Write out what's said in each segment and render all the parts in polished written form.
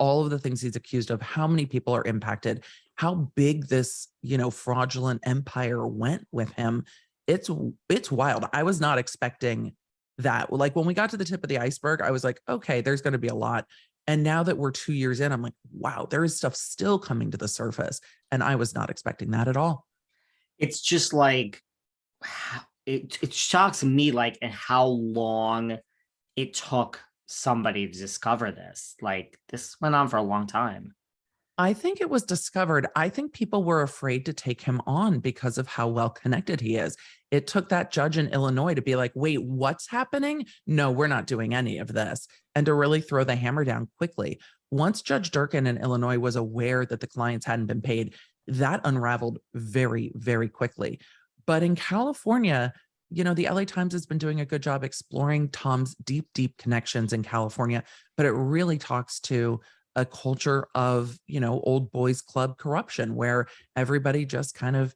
all of the things he's accused of, how many people are impacted, how big this, fraudulent empire went with him. It's wild. I was not expecting that. Like when we got to the tip of the iceberg, I was like, okay, there's going to be a lot. And now that we're 2 years in, I'm like, wow, there is stuff still coming to the surface. And I was not expecting that at all. It's just like, it shocks me, like, and how long it took somebody to discover this. Like, this went on for a long time. I think it was discovered. I think people were afraid to take him on because of how well connected he is. It took that judge in Illinois to be like, wait, what's happening? No, we're not doing any of this. And to really throw the hammer down quickly. Once Judge Durkin in Illinois was aware that the clients hadn't been paid, that unraveled very, very quickly. But in California, the LA Times has been doing a good job exploring Tom's deep, deep connections in California, but it really talks to a culture of, old boys club corruption where everybody just kind of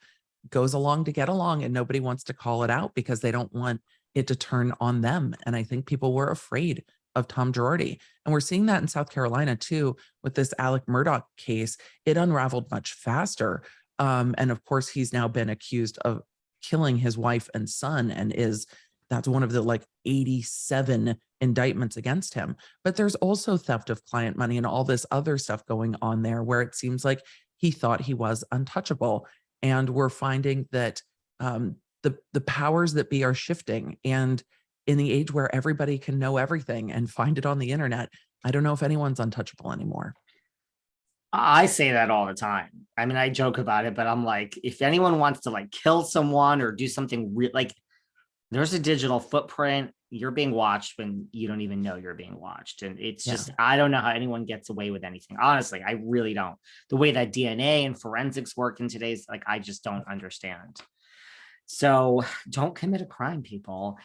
goes along to get along and nobody wants to call it out because they don't want it to turn on them. And I think people were afraid of Tom Girardi. And we're seeing that in South Carolina too, with this Alec Murdaugh case. It unraveled much faster. And of course, he's now been accused of killing his wife and son and that's one of the 87 indictments against him. But there's also theft of client money and all this other stuff going on there where it seems like he thought he was untouchable. And we're finding that the powers that be are shifting. And in the age where everybody can know everything and find it on the internet, I don't know if anyone's untouchable anymore. I say that all the time. I mean, I joke about it, but I'm like, if anyone wants to kill someone or do something real, there's a digital footprint. You're being watched when you don't even know you're being watched. And it's just, I don't know how anyone gets away with anything. Honestly, I really don't. The way that DNA and forensics work in today's, I just don't understand. So don't commit a crime, people.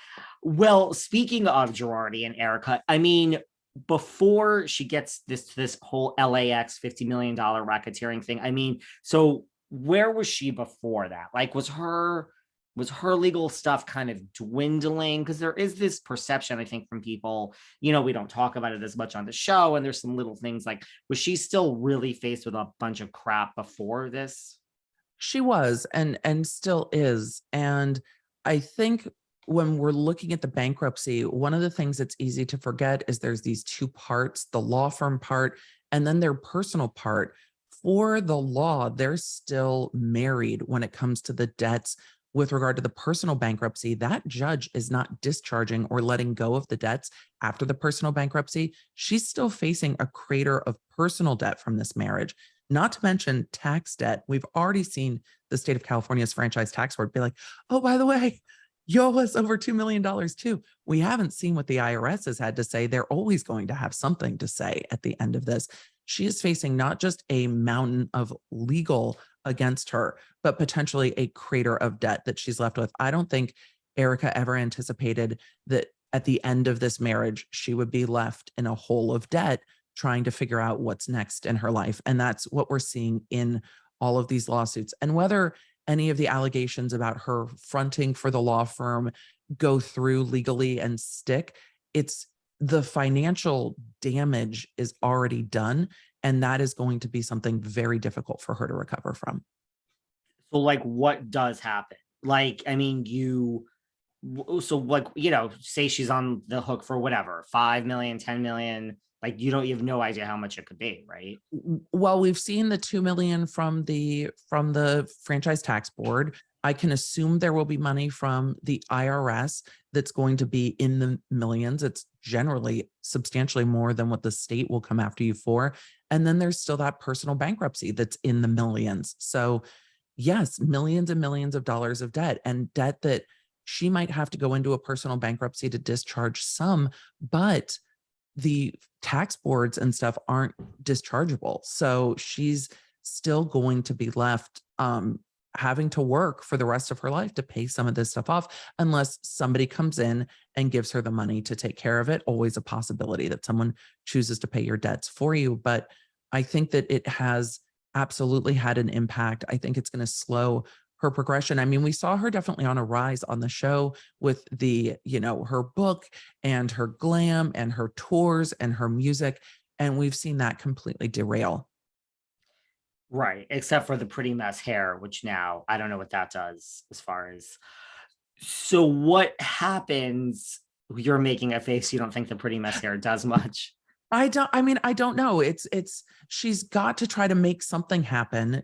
Well, speaking of Girardi and Erika, I mean, before she gets this whole LAX $50 million racketeering thing, I mean, so where was she before that? Was her legal stuff kind of dwindling? Because there is this perception, I think, from people, we don't talk about it as much on the show, and there's some little things was she still really faced with a bunch of crap before this? She was and still is. And I think when we're looking at the bankruptcy, one of the things that's easy to forget is there's these two parts, the law firm part and then their personal part. For the law, they're still married when it comes to the debts. With regard to the personal bankruptcy, that judge is not discharging or letting go of the debts after the personal bankruptcy. She's still facing a crater of personal debt from this marriage, not to mention tax debt. We've already seen the state of California's franchise tax board be like, oh, by the way, you owe us over $2 million too. We haven't seen what the IRS has had to say. They're always going to have something to say at the end of this. She is facing not just a mountain of legal against her, but potentially a crater of debt that she's left with. I don't think Erika ever anticipated that at the end of this marriage, she would be left in a hole of debt trying to figure out what's next in her life. And that's what we're seeing in all of these lawsuits. And whether any of the allegations about her fronting for the law firm go through legally and stick, it's the financial damage is already done. And that is going to be something very difficult for her to recover from. So what does happen? I mean, say she's on the hook for whatever, 5 million, 10 million, you have no idea how much it could be, right? Well, we've seen the 2 million from the franchise tax board. I can assume there will be money from the IRS that's going to be in the millions. It's generally substantially more than what the state will come after you for. And then there's still that personal bankruptcy that's in the millions. So yes, millions and millions of dollars of debt, and debt that she might have to go into a personal bankruptcy to discharge some, but the tax boards and stuff aren't dischargeable. So she's still going to be left having to work for the rest of her life to pay some of this stuff off, unless somebody comes in and gives her the money to take care of it. Always a possibility that someone chooses to pay your debts for you. But I think that it has absolutely had an impact. I think it's going to slow her progression. I mean, we saw her definitely on a rise on the show with her book and her glam and her tours and her music. And we've seen that completely derail. Right, except for the pretty mess hair, which now I don't know what that does as far as. So what happens? You're making a face. You don't think the pretty mess hair does much. I don't know. She's got to try to make something happen.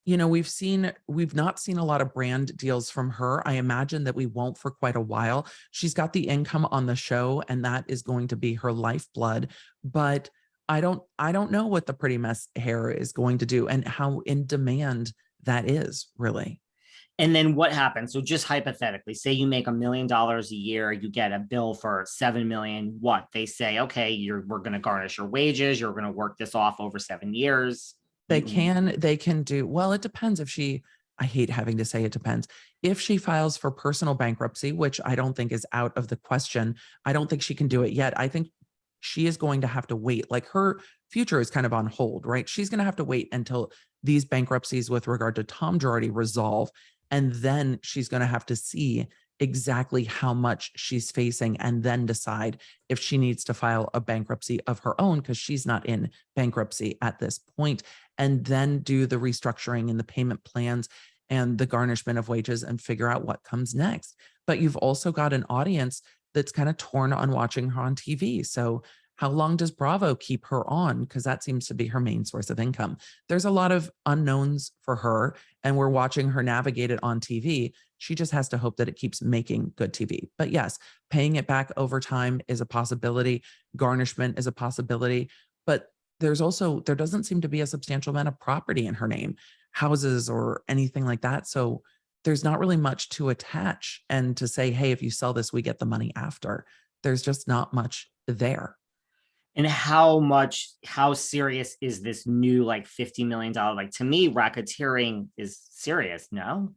We've not seen a lot of brand deals from her. I imagine that we won't for quite a while. She's got the income on the show, and that is going to be her lifeblood. But I don't know what the pretty mess hair is going to do and how in demand that is really. And then what happens? So just hypothetically, say you make $1 million a year, you get a bill for 7 million. What they say, okay, we're going to garnish your wages. You're going to work this off over 7 years. They can do, well, it depends if I hate having to say it depends. If she files for personal bankruptcy, which I don't think is out of the question, I don't think she can do it yet. I think she is going to have to wait. Like her future is kind of on hold, right? She's going to have to wait until these bankruptcies with regard to Tom Girardi resolve. And then she's going to have to see exactly how much she's facing and then decide if she needs to file a bankruptcy of her own, because she's not in bankruptcy at this point, and then do the restructuring and the payment plans and the garnishment of wages and figure out what comes next. But you've also got an audience that's kind of torn on watching her on TV. So how long does Bravo keep her on? Because that seems to be her main source of income. There's a lot of unknowns for her, and we're watching her navigate it on TV. She just has to hope that it keeps making good TV. But yes, paying it back over time is a possibility. Garnishment is a possibility. But there doesn't seem to be a substantial amount of property in her name, houses or anything like that. So there's not really much to attach and to say, hey, if you sell this, we get the money after. There's just not much there. And how serious is this new like $50 million? Like to me, racketeering is serious, no?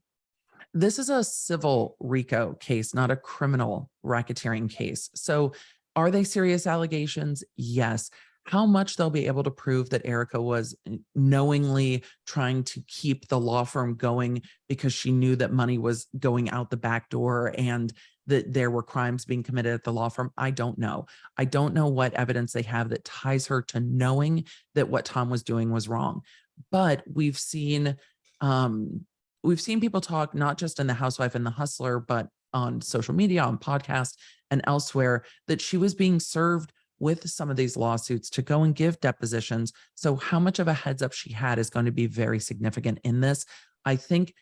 This is a civil RICO case, not a criminal racketeering case. So are they serious allegations? Yes. How much they'll be able to prove that Erika was knowingly trying to keep the law firm going because she knew that money was going out the back door and that there were crimes being committed at the law firm, I don't know. I don't know what evidence they have that ties her to knowing that what Tom was doing was wrong. But we've seen people talk not just in the Housewife and the Hustler, but on social media, on podcasts, and elsewhere, that she was being served with some of these lawsuits to go and give depositions. So how much of a heads up she had is going to be very significant in this. I think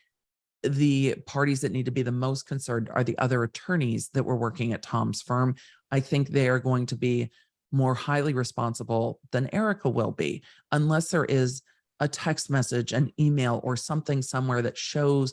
the parties that need to be the most concerned are the other attorneys that were working at Tom's firm. I think they are going to be more highly responsible than Erika will be, unless there is a text message, an email, or something somewhere that shows